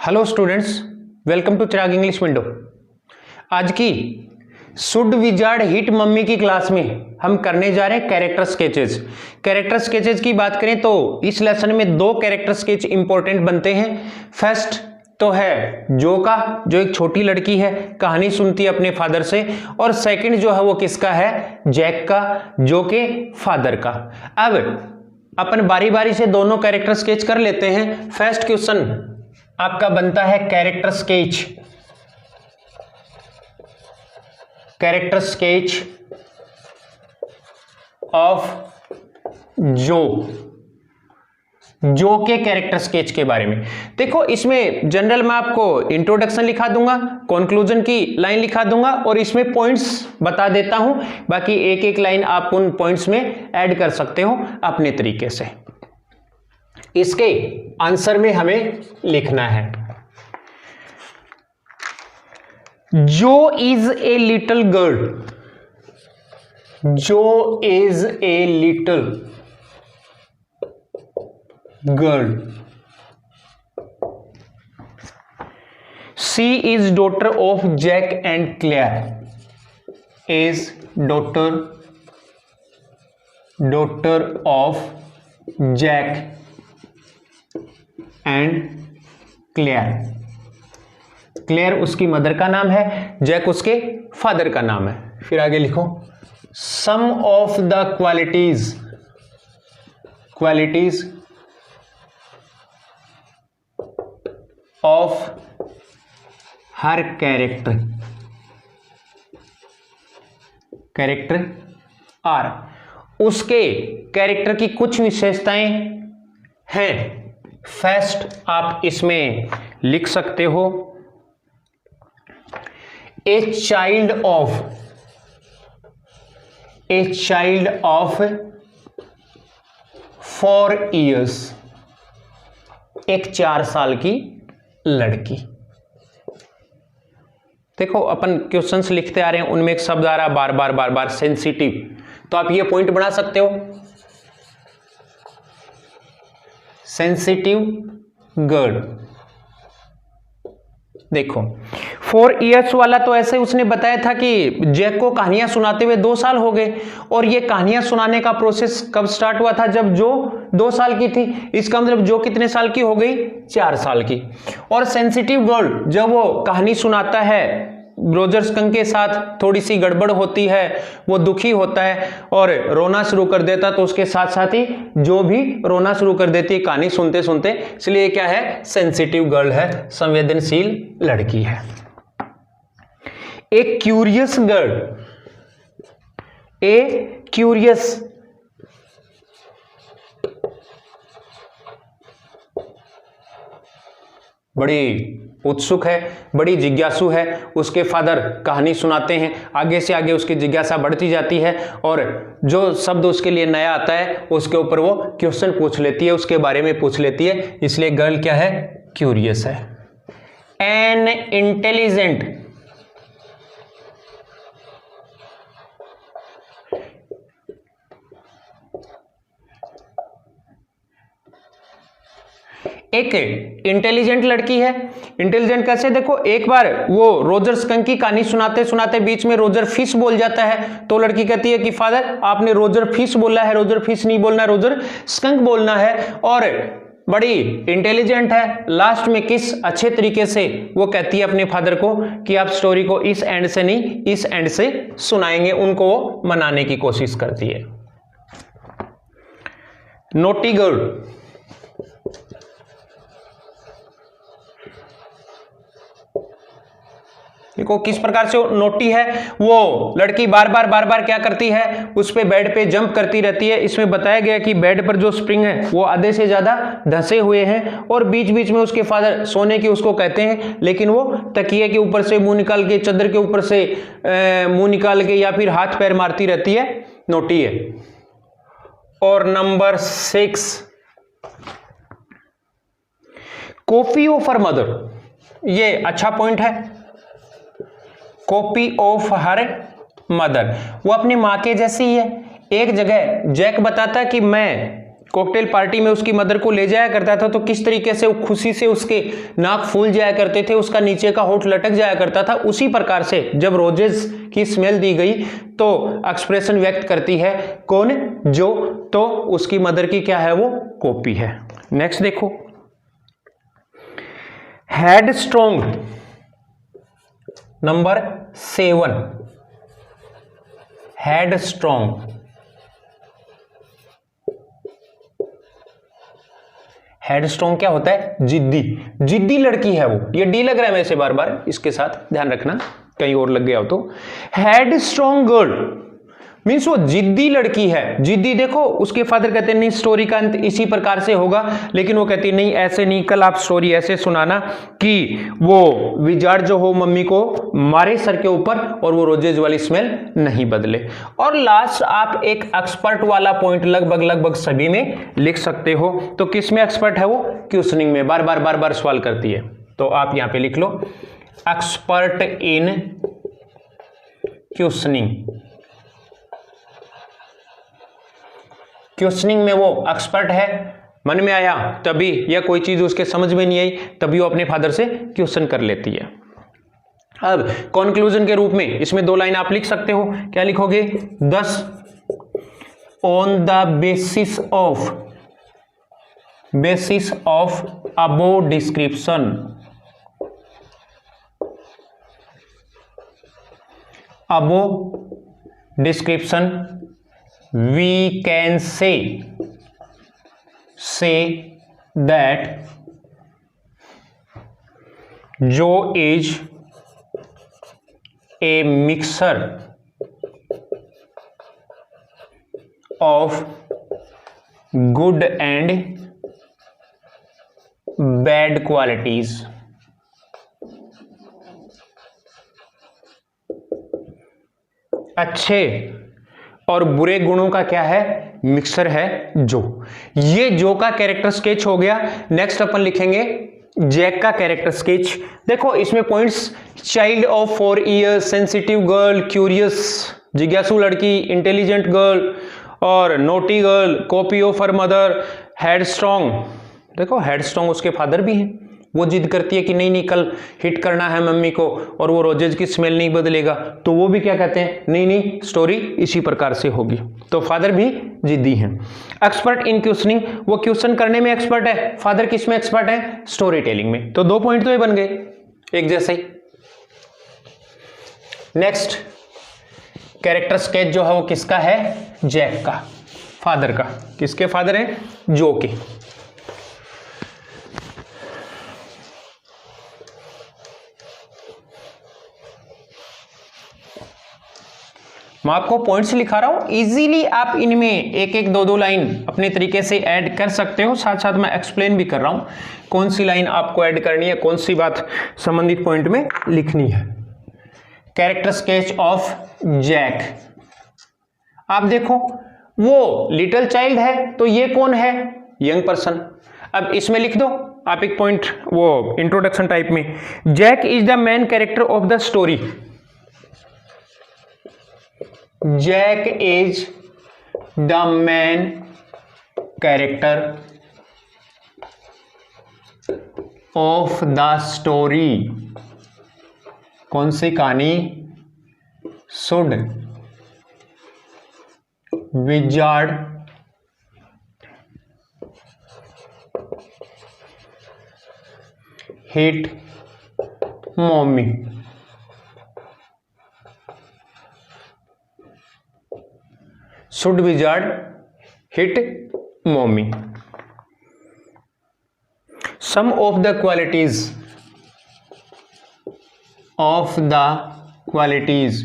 Hello students, welcome to Chirag English window. आज की should wizard hit mommy की class में हम करने जा रहे हैं कैरेक्टर स्केचेस। कैरेक्टर स्केचेस की बात करें तो इस लेसन में दो कैरेक्टर स्केच इंपॉर्टेंट बनते हैं। फर्स्ट तो है जो का, जो एक छोटी लड़की है, कहानी सुनती है अपने फादर से, और सेकंड जो है वो किसका है, जैक का, जो के फादर का। अब अपन बारी बारी से दोनों कैरेक्टर स्केच कर लेते हैं। फर्स्ट क्वेश्चन आपका बनता है कैरेक्टर स्केच ऑफ जो के कैरेक्टर स्केच के बारे में। देखो, इसमें जनरल मैं आपको इंट्रोडक्शन लिखा दूंगा, कंक्लूजन की लाइन लिखा दूंगा और इसमें पॉइंट्स बता देता हूं। बाकी एक एक लाइन आप उन पॉइंट्स में ऐड कर सकते हो अपने तरीके से। इसके आंसर में हमें लिखना है Jo is a little girl, Jo is a little girl, she is daughter of Jack and Clare, is daughter of Jack and Clare. Clare उसकी मदर का नाम है, जैक उसके फादर का नाम है। फिर आगे लिखो, some of the qualities of her character are, उसके कैरेक्टर की कुछ विशेषताएं हैं। फर्स्ट आप इसमें लिख सकते हो ए चाइल्ड ऑफ 4 years, एक 4 साल की लड़की। देखो, अपन क्वेश्चंस लिखते आ रहे हैं, उनमें एक शब्द आ रहा है बार बार सेंसिटिव, तो आप ये पॉइंट बना सकते हो, सेंसिटिव गर्ल। देखो 4 years वाला तो ऐसे उसने बताया था कि जैक को कहानियां सुनाते हुए 2 साल हो गए, और ये कहानियां सुनाने का प्रोसेस कब स्टार्ट हुआ था, जब जो 2 साल की थी। इसका मतलब जो कितने साल की हो गई, 4 साल की। और सेंसिटिव गर्ल, जब वो कहानी सुनाता है, रोजर स्कंक के साथ थोड़ी सी गड़बड़ होती है, वो दुखी होता है और रोना शुरू कर देता, तो उसके साथ साथ ही जो भी रोना शुरू कर देती है कहानी सुनते सुनते। इसलिए क्या है, सेंसिटिव गर्ल है, संवेदनशील लड़की है। एक क्यूरियस गर्ल, बड़ी उत्सुक है, बड़ी जिज्ञासु है। उसके फादर कहानी सुनाते हैं, आगे से आगे उसकी जिज्ञासा बढ़ती जाती है, और जो शब्द उसके लिए नया आता है उसके ऊपर वो क्वेश्चन पूछ लेती है, उसके बारे में पूछ लेती है। इसलिए गर्ल क्या है, क्यूरियस है। एन इंटेलिजेंट, एक इंटेलिजेंट लड़की है। इंटेलिजेंट कैसे, देखो एक बार वो रोजर स्कंक की कहानी सुनाते सुनाते बीच में रोजर फिश बोल जाता है, तो लड़की कहती है कि फादर आपने रोजर फिश बोला है, रोजर फिश नहीं बोलना, रोजर स्कंक बोलना है। और बड़ी इंटेलिजेंट है। लास्ट में किस अच्छे तरीके से वो कहती है अपने फादर को कि आप स्टोरी को इस एंड से नहीं, इस एंड से सुनाएंगे, उनको वो मनाने की कोशिश करती है। नोटी गर्ल, देखो किस प्रकार से नोटी है। वो लड़की बार बार क्या करती है, उस पे बेड पे जंप करती रहती है। इसमें बताया गया कि बेड पर जो स्प्रिंग है वो आधे से ज्यादा धंसे हुए हैं, और बीच बीच में उसके फादर सोने की उसको कहते हैं, लेकिन वो तकिए के ऊपर से मुंह निकाल के, चादर के ऊपर से मुंह निकाल के या फिर हाथ पैर मारती रहती है। नोटी है। और number 6, copy of her mother, ये अच्छा पॉइंट है। कॉपी ऑफ हर मदर, वो अपनी माँ के जैसी ही है। एक जगह जैक बताता है कि मैं कॉकटेल पार्टी में उसकी मदर को ले जाया करता था तो किस तरीके से वो खुशी से उसके नाक फूल जाया करते थे, उसका नीचे का होठ लटक जाया करता था, उसी प्रकार से जब रोजेस की स्मेल दी गई तो एक्सप्रेशन व्यक्त करती है कौन, जो, तो उसकी मदर की क्या है वो कॉपी है। नेक्स्ट देखो, head strong number 7, head strong. Head strong क्या होता है, जिद्दी, जिद्दी लड़की है वो। ये डी लग रहा है वैसे बार बार, इसके साथ ध्यान रखना कहीं और लग गया हो तो। हेड स्ट्रॉन्ग गर्ल मीन्स वो जिद्दी लड़की है। जिद्दी देखो, उसके फादर कहते हैं नहीं स्टोरी का अंत इसी प्रकार से होगा, लेकिन वो कहती है नहीं ऐसे नहीं, कल आप स्टोरी ऐसे सुनाना कि वो विजार्ड जो हो मम्मी को मारे सर के ऊपर और वो रोजेज वाली स्मेल नहीं बदले। और लास्ट आप एक एक्सपर्ट वाला पॉइंट लगभग सभी में लिख सकते हो। तो किस में एक्सपर्ट है वो, क्वेश्चनिंग में, बार बार सवाल करती है। तो आप यहां पे लिख लो एक्सपर्ट इन क्वेश्चनिंग। क्वेश्चनिंग में वो एक्सपर्ट है, मन में आया तभी, या कोई चीज उसके समझ में नहीं आई तभी वो अपने फादर से क्वेश्चन कर लेती है। अब कंक्लूजन के रूप में इसमें 2 लाइन आप लिख सकते हो। क्या लिखोगे, 10 on the basis of above description, above description we can say that जो is a mixture of good and bad qualities। अच्छे और बुरे गुणों का क्या है, मिक्सर है जो। ये जो का कैरेक्टर स्केच हो गया। नेक्स्ट अपन लिखेंगे जैक का कैरेक्टर स्केच। देखो इसमें points, child of 4 years, sensitive girl, curious जिज्ञासु लड़की, इंटेलिजेंट गर्ल और naughty girl, copy of her mother, head strong. देखो हेड स्ट्रॉन्ग उसके फादर भी हैं, वो जिद करती है कि नहीं कल हिट करना है मम्मी को और वो रोजेज की स्मेल नहीं बदलेगा, तो वो भी क्या कहते हैं, नहीं स्टोरी इसी प्रकार से होगी। तो फादर भी जिद्दी हैं। एक्सपर्ट इन क्वेश्चनिंग, वो क्वेश्चन करने में एक्सपर्ट है। फादर किस में एक्सपर्ट है, स्टोरी टेलिंग में। तो 2 पॉइंट तो ये बन गए एक जैसे ही। नेक्स्ट कैरेक्टर स्केच जो है वो किसका है, जैक का, फादर का। किसके फादर हैं, जो के। मैं आपको पॉइंट्स लिखा रहा हूं, इजीली आप इनमें एक 2 लाइन अपने तरीके से ऐड कर सकते हो। साथ साथ मैं एक्सप्लेन भी कर रहा हूं कौन सी लाइन आपको ऐड करनी है, कौन सी बात संबंधित पॉइंट में लिखनी है। Character sketch of Jack. आप देखो वो लिटिल चाइल्ड है तो ये कौन है, यंग पर्सन। अब इसमें लिख दो आप एक पॉइंट वो इंट्रोडक्शन टाइप में, Jack is the main character of the story. Jack is the main character of the story। कौन सी कहानी, should wizard hit mommy। Should wizard hit mommy। Some of the qualities of his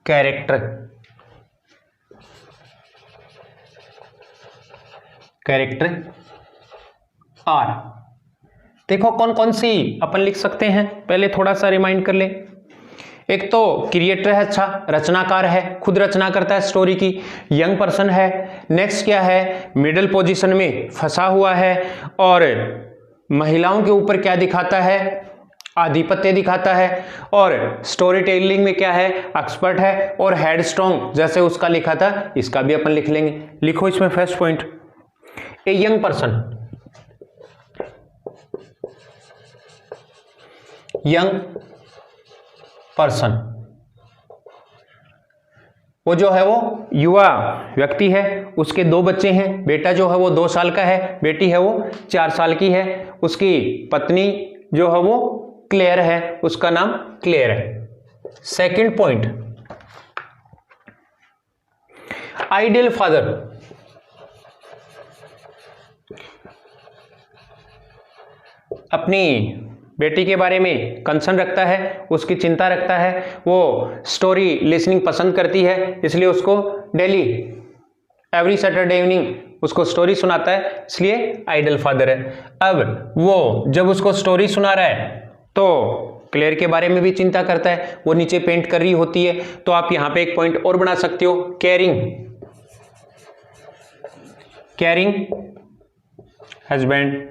character are। देखो कौन कौन सी अपन लिख सकते हैं, पहले थोड़ा सा रिमाइंड कर ले। एक तो क्रिएटर है, अच्छा रचनाकार है, खुद रचना करता है स्टोरी की, यंग पर्सन है। नेक्स्ट क्या है, मिडिल पोजीशन में फंसा हुआ है और महिलाओं के ऊपर क्या दिखाता है, आधिपत्य दिखाता है, और स्टोरी टेलिंग में क्या है, एक्सपर्ट है, और हेड स्ट्रॉन्ग जैसे उसका लिखा था इसका भी अपन लिख लेंगे। लिखो इसमें first point, a young person, young person, वो जो है वो युवा व्यक्ति है, उसके 2 बच्चे हैं, बेटा जो है वो 2 साल का है, बेटी है वो 4 साल की है, उसकी पत्नी जो है वो क्लेयर है, उसका नाम क्लेयर है। सेकंड पॉइंट, आइडियल फादर, अपनी बेटी के बारे में कंसर्न रखता है, उसकी चिंता रखता है, वो स्टोरी लिसनिंग पसंद करती है, इसलिए उसको डेली एवरी सैटरडे इवनिंग उसको स्टोरी सुनाता है, इसलिए आइडियल फादर है। अब वो जब उसको स्टोरी सुना रहा है तो क्लेयर के बारे में भी चिंता करता है, वो नीचे पेंट कर रही होती है, तो आप यहां पे एक पॉइंट और बना सकते हो, केयरिंग, केयरिंग हस्बैंड,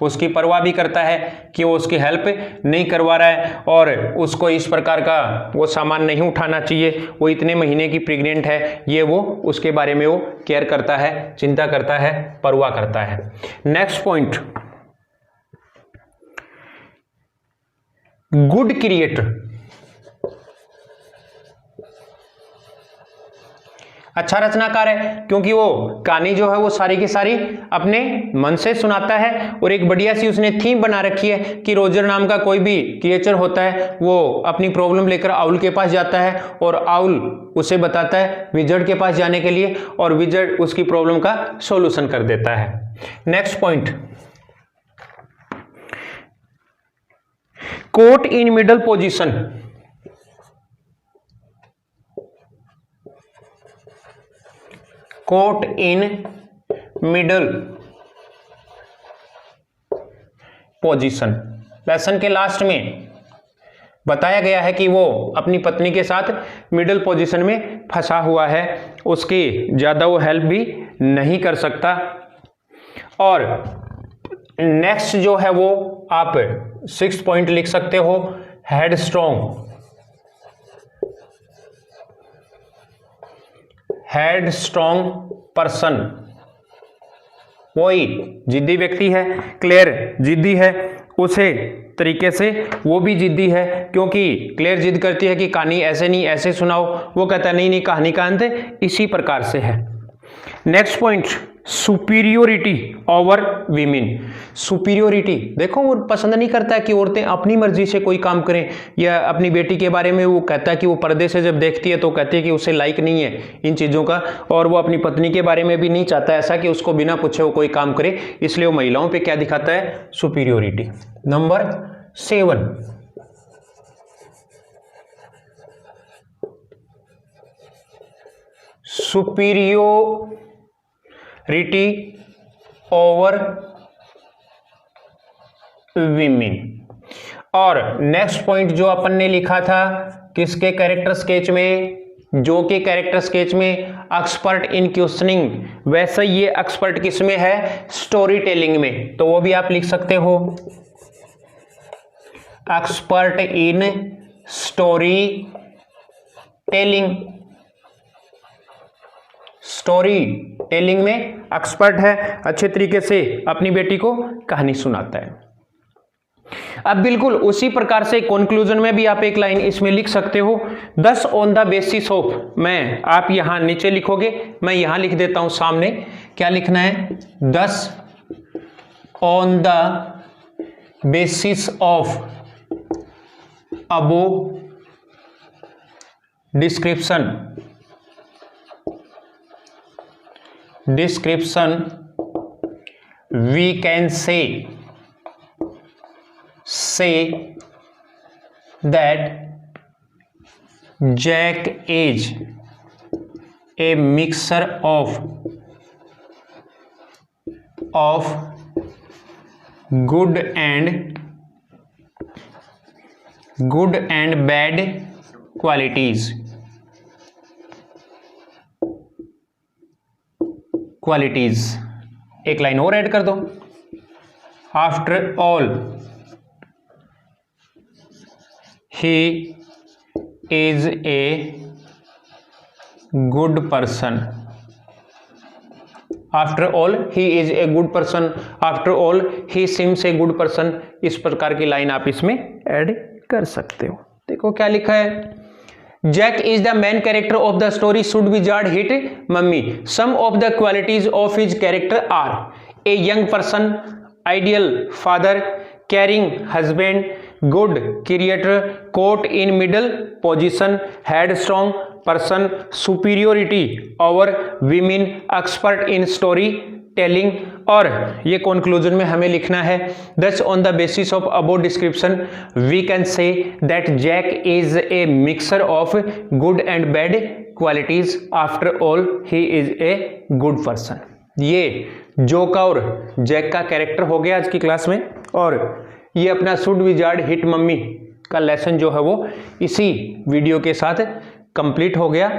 उसकी परवाह भी करता है कि वो उसकी हेल्प नहीं करवा रहा है और उसको इस प्रकार का वो सामान नहीं उठाना चाहिए, वो इतने महीने की प्रेग्नेंट है, ये वो उसके बारे में वो केयर करता है, चिंता करता है, परवाह करता है। नेक्स्ट पॉइंट, गुड क्रिएटर, अच्छा रचनाकार है, क्योंकि वो कहानी जो है वो सारी की सारी अपने मन से सुनाता है, और एक बढ़िया सी उसने थीम बना रखी है कि रोजर नाम का कोई भी क्रिएचर होता है वो अपनी प्रॉब्लम लेकर आउल के पास जाता है, और आउल उसे बताता है विजर्ड के पास जाने के लिए, और विजर्ड उसकी प्रॉब्लम का सॉल्यूशन कर देता है। Next point, quote in middle position, quote in middle position, lesson के लास्ट में बताया गया है कि वो अपनी पत्नी के साथ मिडल पोजीशन में फंसा हुआ है, उसकी ज्यादा वो हेल्प भी नहीं कर सकता। और नेक्स्ट जो है वो आप 6 पॉइंट लिख सकते हो, head strong, head strong person, वही जिद्दी व्यक्ति है, क्लेयर जिद्दी है, उसे तरीके से वो भी जिद्दी है, क्योंकि क्लेयर जिद करती है कि कहानी ऐसे नहीं ऐसे सुनाओ, वो कहता है नहीं नहीं कहानी का अंत इसी प्रकार से है। Next point, superiority over women, superiority, देखो वो पसंद नहीं करता है कि औरतें अपनी मर्जी से कोई काम करें, या अपनी बेटी के बारे में वो कहता है कि वो पर्दे से जब देखती है तो कहती है कि उसे लाइक नहीं है इन चीज़ों का, और वो अपनी पत्नी के बारे में भी नहीं चाहता ऐसा कि उसको बिना पूछे वो कोई काम करे, इसलिए वो महिलाओं पे क्या दिखाता है, superiority. Number 7, superiority over women. और नेक्स्ट पॉइंट जो अपन ने लिखा था किसके कैरेक्टर स्केच में, जो के कैरेक्टर स्केच में एक्सपर्ट इन क्वेश्चनिंग, वैसे ये एक्सपर्ट किस में है, स्टोरी टेलिंग में, तो वो भी आप लिख सकते हो, expert in story telling, story telling में एक्सपर्ट है, अच्छे तरीके से अपनी बेटी को कहानी सुनाता है। अब बिल्कुल उसी प्रकार से कंक्लूजन में भी आप एक लाइन इसमें लिख सकते हो, 10 ऑन द बेसिस ऑफ, मैं आप यहां नीचे लिखोगे, मैं यहां लिख देता हूं सामने, क्या लिखना है, 10 on the basis of above description, we can say that Jack is a mixture of good and bad qualities, एक लाइन और ऐड कर दो, after all he is a good person. After all, he is a good person. After all, he seems a good person. इस प्रकार की line आप इसमें add कर सकते हो। देखो क्या लिखा है, Jack is the main character of the story Should Wizard Hit Mummy? Some of the qualities of his character are a young person, ideal father, caring husband, good creator, caught in middle position, headstrong person, superiority over women, expert in story telling. और ये conclusion में हमें लिखना है, thus on the basis of above description we can say that Jack is a mixture of good and bad qualities. After all, he is a good person. ये joke और Jack का character हो गया आज की क्लास में, और ये अपना शुड विजार्ड हिट मम्मी का लेसन जो है वो इसी वीडियो के साथ कंप्लीट हो गया।